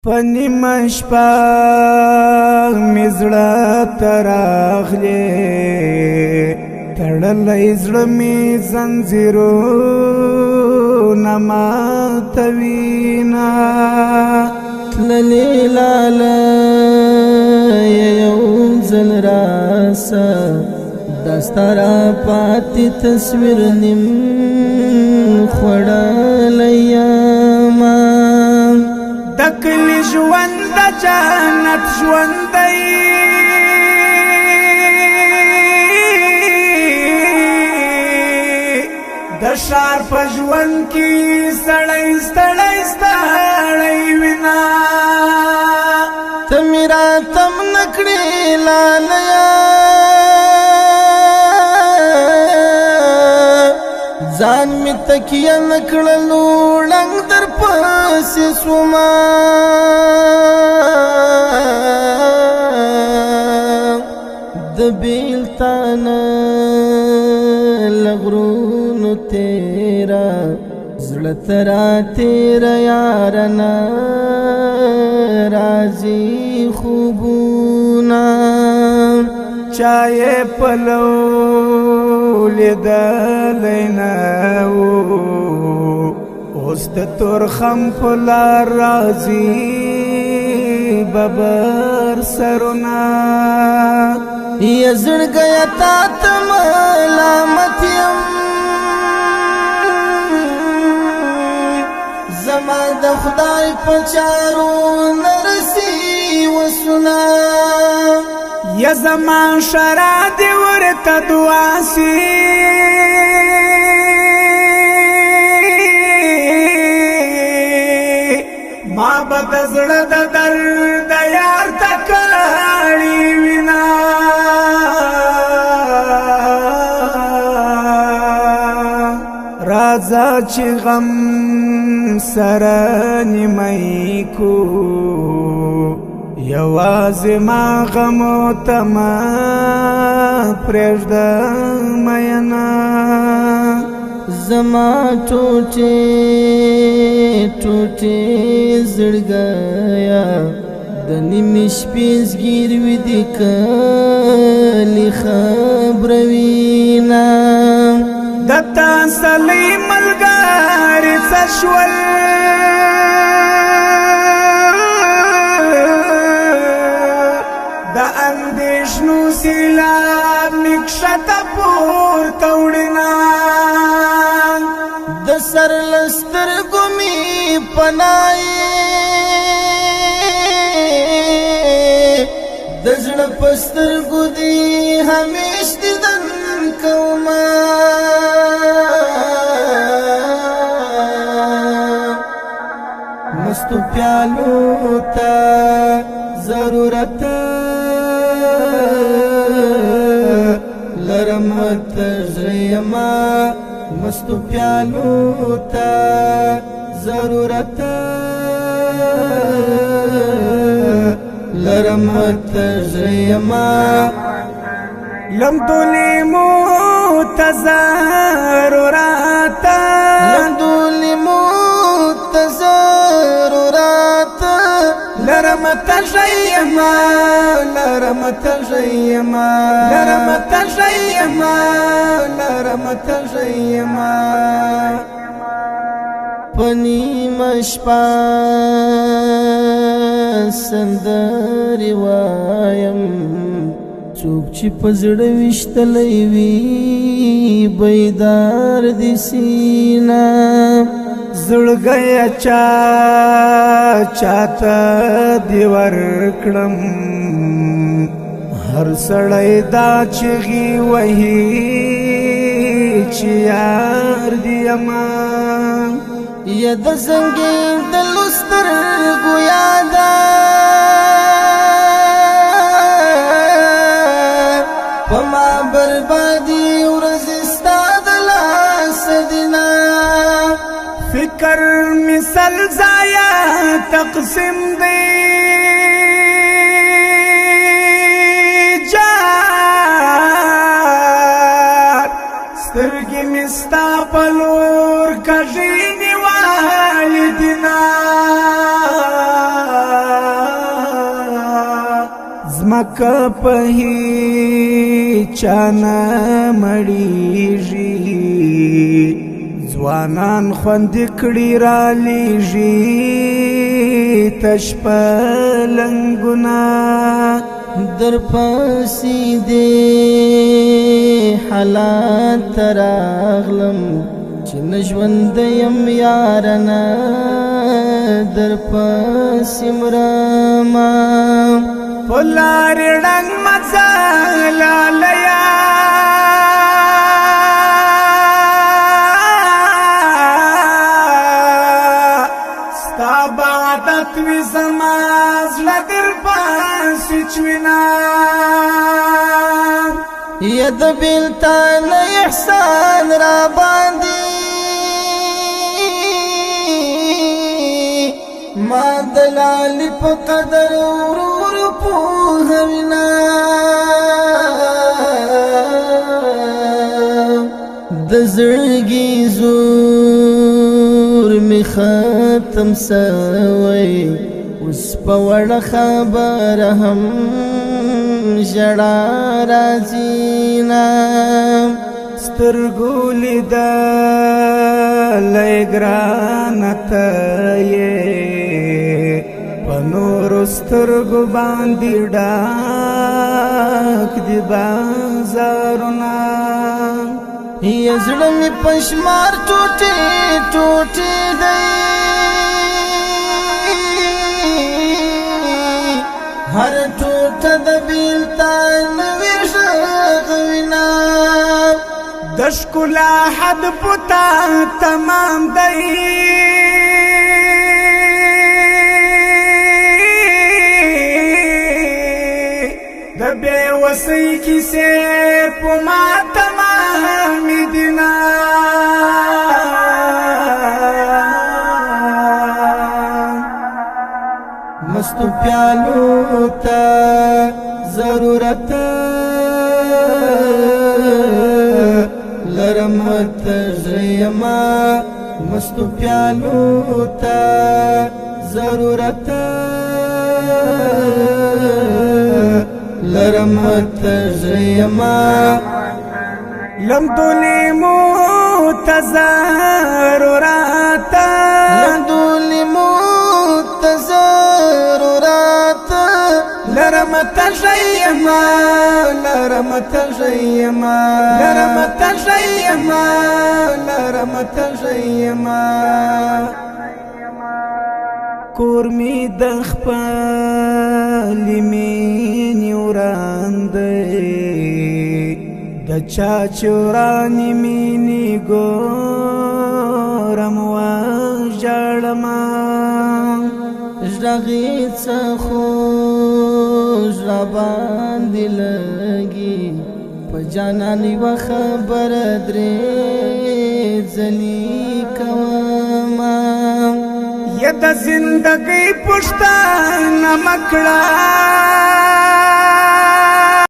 پنی مشپا مزړه تراغله تړلې زړه می زنجیرو نما توینا تللی لاله یو ځل راسه دستارا پاتې تصویر نیم خوړلې ما دکلی ژوند د جنت ژوند دی د شار په ژوند کې سړی ستړی وینا ته میرا تم نکړې لالیا ځان می تکیه نکړلو ړنګ در پاسې سوما د بیلتانه لغرونو تیرا زړه ترا تیرا یارنا رازی خوبونا چای پلو لیدلینا اوس د تورخم په لار راځي ببر سرونه یا زړګیا تا ته ملامت یم زما د خدای په چارو نرسي وسونه یا زمان شرا دی ورته دعا سي ما بد زړه د درد یار تکړی وینا رازا چې غم سره نیمای کو یوازې ما غمو تما پرېږده مینا زما ټوټې ټوټې زړګیا د نیمې شپې زګیر وي د کلي خبره وینا د تسلۍ ملګري څه شول د اندېښنو سیلاب مې کښته پورته وړینا د سر له سترګو مې پناه د زړه په سترګو دې همیش دیدن کومه مستو پیالو ته ضرورت لرم تزریما مستو پیالو ته ضرورت لرم تزریما لم تلیمو تضرورات لم تلیمو تضرورات لرم تجیما لرم تجیما لرم تجیما لرم تجیما پنی مشپا سندری وایم څوک چې په زړه ویشتلی وي بیدار دي سینا زړګی چاته دی ورکړم هر سړی دا چغې وهي چې یار دی اما یا د زنګیر د لسترګو یاده په ما بربادي ورځې ستا د لاسه دینا فکر مثل ضایع تقسیم دی جار سترګې مې ستا په لور کږې نیولې دي نه زمکه په هیچا نه مړیږي ځوانان خوندې کړي رالیږي تش په لنګونه در پسې دې حالات ته راغلم چې نه ژوندی یم یارانه در پسې مرمه په لارې ړنګ مه ځه لاليه ستا به عادت وي زما زړه در پسې چوینه یا د بېلتان احسان را باندې ما د لالې په قدر ورور پوهوینه د زړګي زور می ختم سوی اوس په وړه خبره هم ژړا راځي نه سترګو لیدلی ګرانه ته یې په نورو سترګو باندې ډاک دي بازارونه یا زړه مې په شمار ټوټې ټوټې دی هر ټوټه د بېلتان وي غږوینه د ښکلا حد پتا تمام دی د بېوسۍ کیسې په ما تمامې دي نه مستو پیالو ته ضرورت لرم تجریما مستو پیالو ته ضرورت لرم تجریما لمدولی مو تضرورات لمدولی مو تضرورات لرم تجیما لرم تجیما لرم تجیما لرم تجیما کور می د خپلې مینې وران دی د چا چې ورانې مینې ګورم وژاړمه ژغې څه خو ژړه باندې لګي په جانان یوه خبره درې ځلې کومه یا د زندګۍ پوښتنه مه کړه